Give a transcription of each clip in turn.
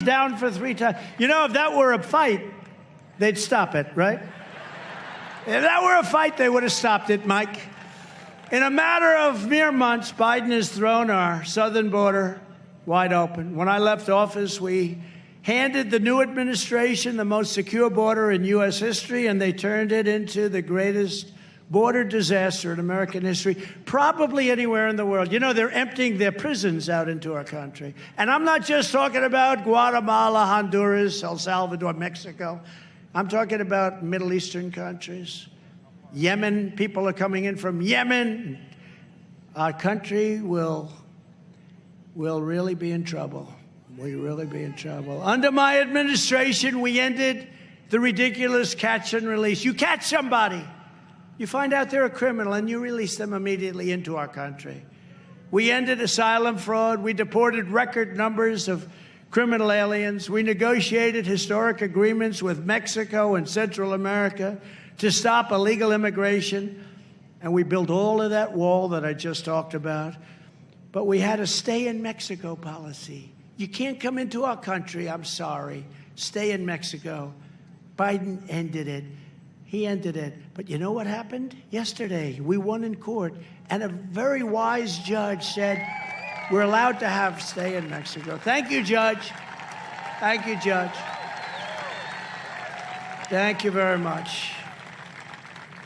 down for 3 times. You know, if that were a fight, they'd stop it, right? If that were a fight, they would have stopped it, Mike. In a matter of mere months, Biden has thrown our southern border wide open. When I left office, we handed the new administration the most secure border in U.S. history, and they turned it into the greatest border disaster in American history, probably anywhere in the world. You know, they're emptying their prisons out into our country. And I'm not just talking about Guatemala, Honduras, El Salvador, Mexico. I'm talking about Middle Eastern countries. Yemen, people are coming in from Yemen. Our country will really be in trouble. We'll really be in trouble. Under my administration, we ended the ridiculous catch and release. You catch somebody, you find out they're a criminal, and you release them immediately into our country. We ended asylum fraud. We deported record numbers of criminal aliens. We negotiated historic agreements with Mexico and Central America to stop illegal immigration. And we built all of that wall that I just talked about. But we had a stay in Mexico policy. You can't come into our country, I'm sorry. Stay in Mexico. Biden ended it. He ended it. But you know what happened? Yesterday, we won in court, and a very wise judge said, we're allowed to have stay in Mexico. Thank you, Judge. Thank you, Judge. Thank you very much.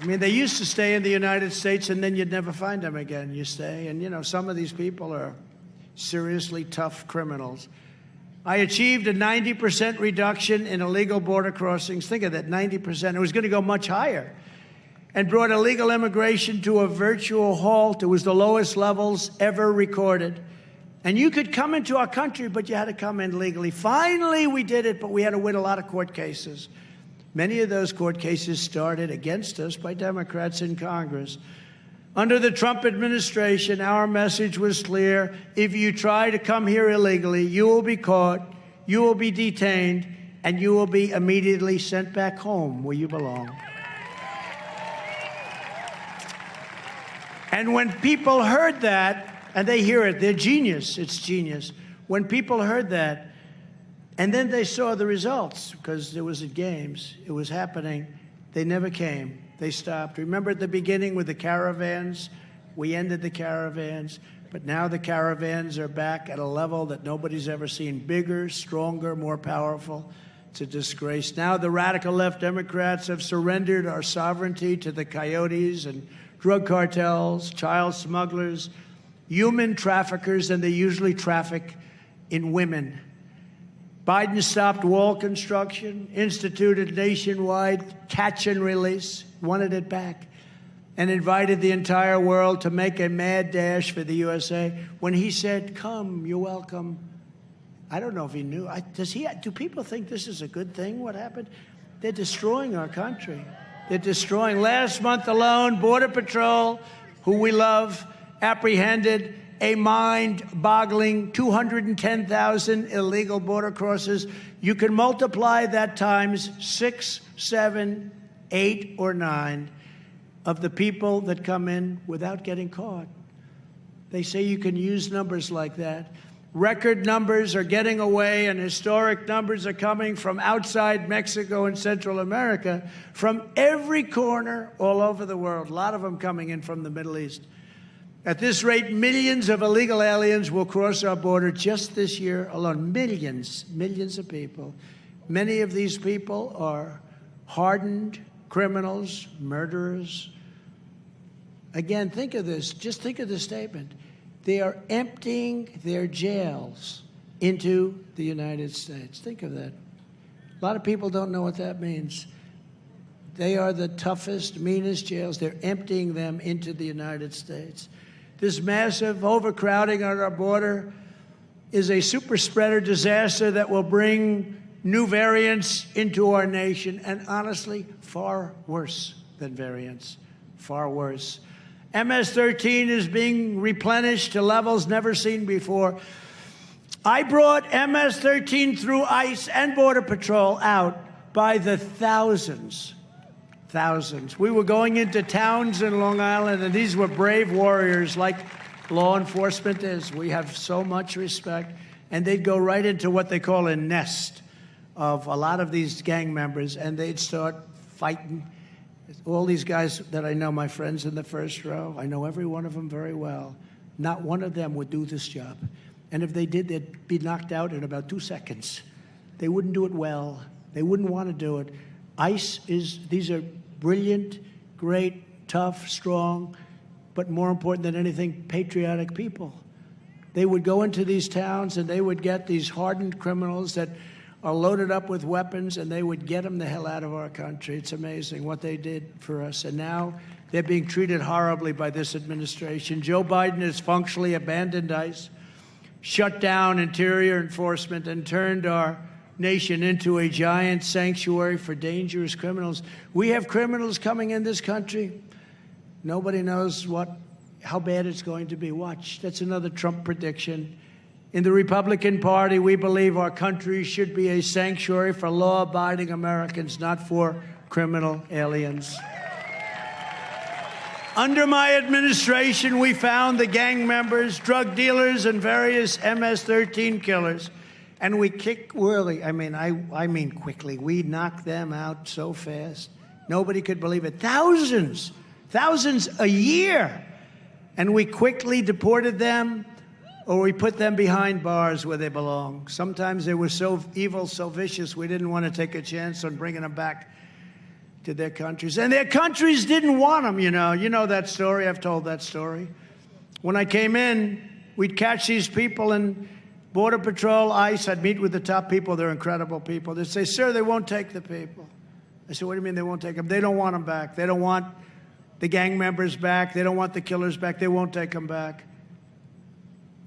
I mean, they used to stay in the United States, and then you'd never find them again. You stay, and, you know, some of these people are seriously tough criminals. I achieved a 90% reduction in illegal border crossings. Think of that, 90%. It was going to go much higher. And brought illegal immigration to a virtual halt. It was the lowest levels ever recorded. And you could come into our country, but you had to come in legally. Finally, we did it, but we had to win a lot of court cases. Many of those court cases started against us by Democrats in Congress. Under the Trump administration, our message was clear. If you try to come here illegally, you will be caught, you will be detained, and you will be immediately sent back home where you belong. And when people heard that, and they hear it, they're genius, it's genius. When people heard that, and then they saw the results, because it was at games, it was happening, they never came. They stopped. Remember at the beginning with the caravans? We ended the caravans, but now the caravans are back at a level that nobody's ever seen. Bigger, stronger, more powerful. It's a disgrace. Now the radical left Democrats have surrendered our sovereignty to the coyotes and drug cartels, child smugglers, human traffickers, and they usually traffic in women. Biden stopped wall construction, instituted nationwide catch and release, wanted it back, and invited the entire world to make a mad dash for the USA. When he said, come, you're welcome, I don't know if he knew. Do people think this is a good thing, what happened? They're destroying our country. They're destroying. Last month alone, Border Patrol, who we love, apprehended a mind-boggling 210,000 illegal border crosses. You can multiply that times 6, 7, 8, or 9 of the people that come in without getting caught. They say you can use numbers like that. Record numbers are getting away, and historic numbers are coming from outside Mexico and Central America, from every corner all over the world. A lot of them coming in from the Middle East. At this rate, millions of illegal aliens will cross our border just this year alone. Millions of people. Many of these people are hardened criminals, murderers. Again, think of this. Just think of the statement. They are emptying their jails into the United States. Think of that. A lot of people don't know what that means. They are the toughest, meanest jails. They're emptying them into the United States. This massive overcrowding on our border is a super spreader disaster that will bring new variants into our nation, and honestly, far worse than variants, far worse. MS-13 is being replenished to levels never seen before. I brought MS-13 through ICE and Border Patrol out by the thousands. We were going into towns in Long Island, and these were brave warriors like law enforcement is. We have so much respect. and they'd go right into what they call a nest of a lot of these gang members, and they'd start fighting. All these guys that I know, my friends in the first row, I know every one of them very well. Not one of them would do this job. And if they did, they'd be knocked out in about 2 seconds. They wouldn't do it well. They wouldn't want to do it. These are brilliant, great, tough, strong, but more important than anything, patriotic people. They would go into these towns and they would get these hardened criminals that are loaded up with weapons, and they would get them the hell out of our country. It's amazing what they did for us. And now they're being treated horribly by this administration. Joe Biden has functionally abandoned ICE, shut down interior enforcement, and turned our nation into a giant sanctuary for dangerous criminals. We have criminals coming in this country. Nobody knows how bad it's going to be. Watch, that's another Trump prediction. In the Republican Party, we believe our country should be a sanctuary for law-abiding Americans, not for criminal aliens. Under my administration, we found the gang members, drug dealers, and various MS-13 killers. And we I mean quickly. We knocked them out so fast. Nobody could believe it. Thousands a year. And we quickly deported them, or we put them behind bars where they belong. Sometimes they were so evil, so vicious, we didn't want to take a chance on bringing them back to their countries. And their countries didn't want them, you know. You know that story. I've told that story. When I came in, we'd catch these people, and Border Patrol, ICE, I'd meet with the top people. They're incredible people. They'd say, sir, they won't take the people. I said, what do you mean they won't take them? They don't want them back. They don't want the gang members back. They don't want the killers back. They won't take them back.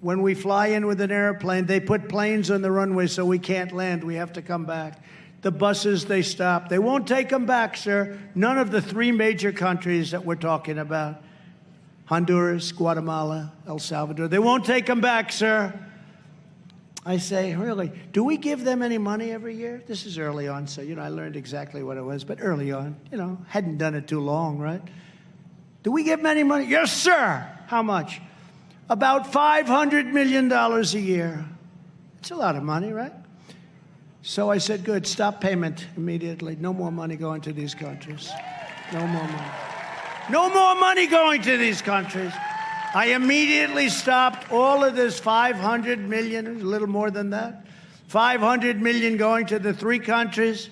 When we fly in with an airplane, they put planes on the runway so we can't land. We have to come back. The buses, they stop. They won't take them back, sir. None of the 3 major countries that we're talking about, Honduras, Guatemala, El Salvador, they won't take them back, sir. I say, really, do we give them any money every year? This is early on, so, I learned exactly what it was, but early on, hadn't done it too long, right? Do we give them any money? Yes, sir. How much? About $500 million a year. It's a lot of money, right? So I said, good, stop payment immediately. No more money going to these countries. No more money. No more money going to these countries. I immediately stopped all of this $500 million, a little more than that, $500 million going to the 3 countries.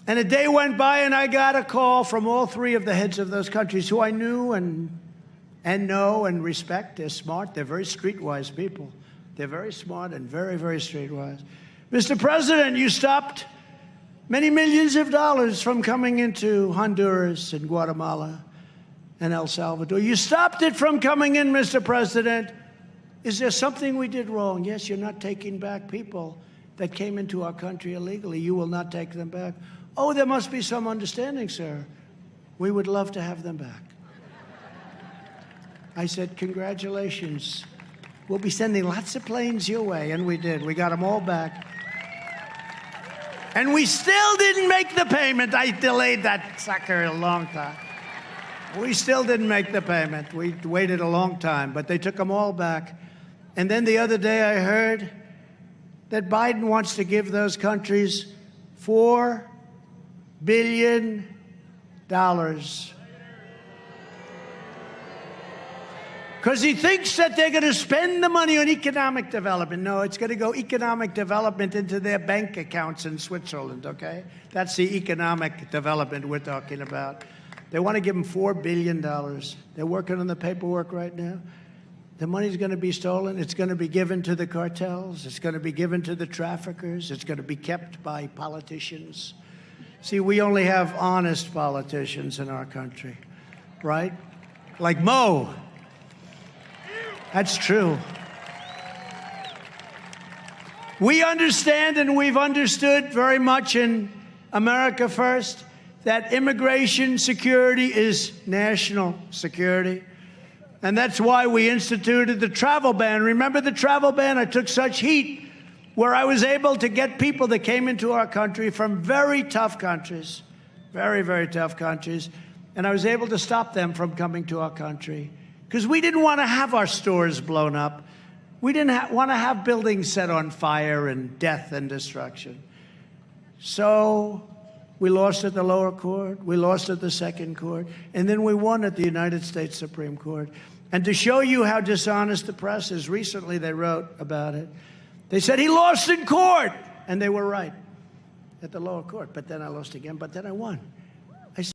And a day went by, and I got a call from all 3 of the heads of those countries who I knew and know and respect. They're smart. They're very streetwise people. They're very smart and very, very streetwise. Mr. President, you stopped many millions of dollars from coming into Honduras and Guatemala and El Salvador. You stopped it from coming in, Mr. President. Is there something we did wrong? Yes, you're not taking back people that came into our country illegally. You will not take them back. Oh, there must be some understanding, sir. We would love to have them back. I said, congratulations. We'll be sending lots of planes your way. And we did. We got them all back. And we still didn't make the payment. I delayed that sucker a long time. We still didn't make the payment. We waited a long time, but they took them all back. And then the other day I heard that Biden wants to give those countries $4 billion. Because he thinks that they're going to spend the money on economic development. No, it's going to go economic development into their bank accounts in Switzerland, okay? That's the economic development we're talking about. They want to give them $4 billion. They're working on the paperwork right now. The money's going to be stolen. It's going to be given to the cartels. It's going to be given to the traffickers. It's going to be kept by politicians. See, we only have honest politicians in our country, right? Like Mo. That's true. We understand, and we've understood very much in America First, that immigration security is national security. And that's why we instituted the travel ban. Remember the travel ban? I took such heat where I was able to get people that came into our country from very tough countries, very, very tough countries, and I was able to stop them from coming to our country because we didn't want to have our stores blown up. We didn't want to have buildings set on fire and death and destruction. So we lost at the lower court. We lost at the second court. And then we won at the United States Supreme Court. And to show you how dishonest the press is, recently they wrote about it. They said he lost in court. And they were right at the lower court. But then I lost again. But then I won.